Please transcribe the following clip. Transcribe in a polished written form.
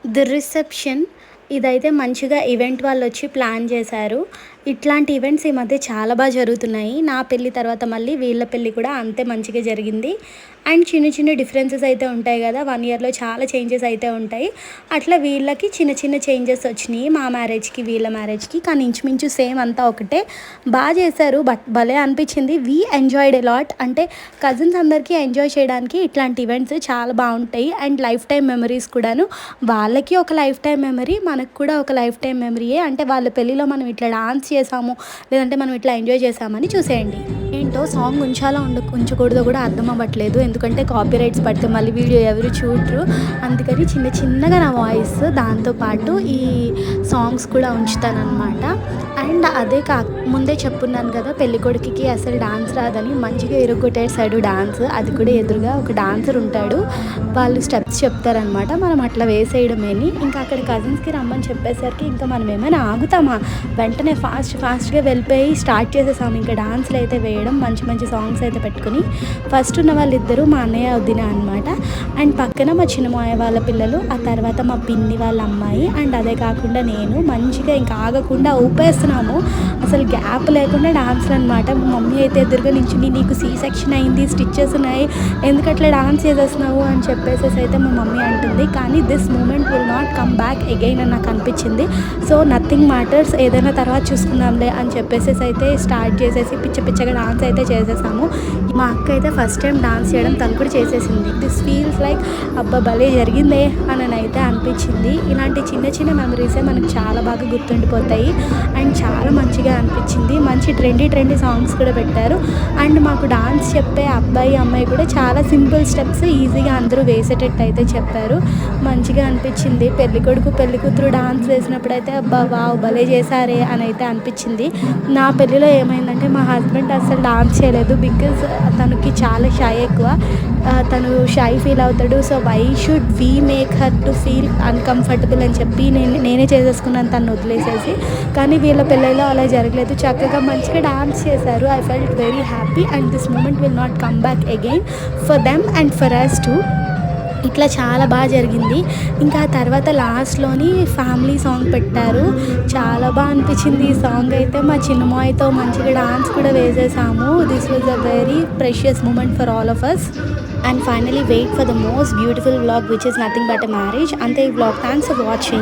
The reception ఇదైతే మంచిగా event వాళ్ళొచ్చి ప్లాన్ చేశారు. ఇట్లాంటి ఈవెంట్స్ ఈ మధ్య చాలా జరుగుతున్నాయి. నా పెళ్లి తర్వాత మళ్ళీ వీళ్ళ పెళ్లి కూడా అంతే మంచిగా జరిగింది. అండ్ చిన్న చిన్న డిఫరెన్సెస్ అయితే ఉంటాయి కదా! 1 ఇయర్‌లో చాలా చేంజెస్ అయితే ఉంటాయి. అట్లా వీళ్ళకి చిన్న చిన్న చేంజెస్ వచ్చినియి. మా మ్యారేజ్‌కి, వీళ్ళ మ్యారేజ్‌కి. కానీ ఇంచుమించు సేమ్ అంతా ఒకటే. చేశారు. బట్ భలే అనిపించింది. We enjoyed a lot. అంటే కజిన్స్ అందరికీ ఎంజాయ్ చేయడానికి ఇట్లాంటి ఈవెంట్స్ చాలా బావుంటాయి. అండ్ లైఫ్ టైమ్ మెమరీస్ కూడాను. వాళ్ళకి ఒక లైఫ్ టైమ్ మెమరీ, మనకు కూడా ఒక లైఫ్ టైమ్ మెమరీయే. అంటే వాళ్ళ పెళ్ళిలో మనం ఇట్లా డాన్స్ చేసాము, లేదంటే మనం ఇట్లా ఎంజాయ్ చేసామని చూసేయండి. ఏంటో సాంగ్ ఉంచాలా ఉంచకూడదో కూడా అర్థం అవ్వట్లేదు. ఎందుకంటే కాపీరైట్స్ పడితే మళ్ళీ వీడియో ఎవరు చూడరు. అందుకని చిన్నగా నా వాయిస్ దాంతోపాటు ఈ సాంగ్స్ కూడా ఉంచుతానన్నమాట. అండ్ అదే ముందే చెప్పున్నాను కదా, పెళ్ళికొడుకుకి అసలు డాన్స్ రాదని మంచిగా ఇరగొట్టేసాడు డాన్స్. అది కూడా ఎదురుగా ఒక డాన్సర్ ఉంటాడు. వాళ్ళు స్టెప్స్ చెప్తారనమాట, మనం అట్లా వేసేయడమేని. ఇంకా అక్కడ కజిన్స్కి రమ్మని చెప్పేసరికి ఇంకా మనం ఏమైనా ఆగుతామా, వెంటనే ఫాస్ట్గా వెళ్ళిపోయి స్టార్ట్ చేసేసాము ఇంకా డాన్స్లు అయితే వేయడం. మంచి మంచి సాంగ్స్ అయితే పెట్టుకుని ఫస్ట్ ఉన్న వాళ్ళిద్దరూ మా అన్నయ్య వదిన అనమాట. అండ్ పక్కన మా చిన్నమాయ వాళ్ళ పిల్లలు, ఆ తర్వాత మా పిన్ని వాళ్ళ అమ్మాయి. అండ్ అదే కాకుండా నేను మంచిగా ఇంకా ఆగకుండా ఊపేస్తున్నాము. అసలు గ్యాప్ లేకుండా డాన్స్లు అనమాట. మా మమ్మీ అయితే ఎదురుగా నించుని, నీకు సీ సెక్షన్ అయింది, స్టిచ్చెస్ ఉన్నాయి, ఎందుకట్లా డాన్స్ చేసేస్తున్నావు అని చెప్పేసేసి అయితే మా మమ్మీ అంటుంది. కానీ this moment will not come back again అని నాకు అనిపించింది. సో నథింగ్ మ్యాటర్స్, ఏదైనా తర్వాత చూసుకుందాంలే అని చెప్పేసేసి అయితే స్టార్ట్ చేసేసి పిచ్చగా డాన్స్ అయితే చేసేసాము. మా అక్క అయితే ఫస్ట్ టైం డాన్స్ చేయడం తను కూడా చేసేసింది. దిస్ ఫీల్స్ లైక్ అబ్బా భలే జరిగిందే అని అయితే అనిపించింది. ఇలాంటి చిన్న మెమరీసే మనకు చాలా బాగా గుర్తుండిపోతాయి. అండ్ చాలా మంచిగా అనిపించింది. మంచి ట్రెండీ సాంగ్స్ కూడా పెట్టారు. అండ్ మాకు డాన్స్ చెప్పే అబ్బాయి అమ్మాయి కూడా చాలా సింపుల్ స్టెప్స్ ఈజీగా అందరూ వేసేటట్టు అయితే చెప్పారు. మంచిగా అనిపించింది. పెళ్ళికొడుకు పెళ్ళికూతురు డాన్స్ వేసినప్పుడు అయితే అబ్బా వావ్ భలే చేశారే అని అయితే అనిపించింది. నా పెళ్ళిలో ఏమైందంటే మా హస్బెండ్ అసలు డాన్స్ చేయలేదు. బికాజ్ తనకి చాలా షై ఎక్కువ. తను షై ఫీల్ అవుతాడు. So why should we make her to feel uncomfortable అని చెప్పి నేనే చేసేసుకున్నాను తను వదిలేసేసి. కానీ వీళ్ళ పెళ్ళిలో అలా జరగలేదు. చక్కగా మంచిగా డాన్స్ చేశారు. I felt very happy and this moment will not come back again for them and for us too. ఇట్లా చాలా జరిగింది. ఇంకా ఆ తర్వాత లాస్ట్లోని ఫ్యామిలీ సాంగ్ పెట్టారు. చాలా అనిపించింది ఈ సాంగ్ అయితే. మా చిన్నమాయతో మంచిగా డాన్స్ కూడా వేసేసాము. This was a very precious moment for all of us. And finally wait for the most beautiful vlog which is nothing but a marriage. అంతే ఈ వ్లాగ్. Thanks for watching.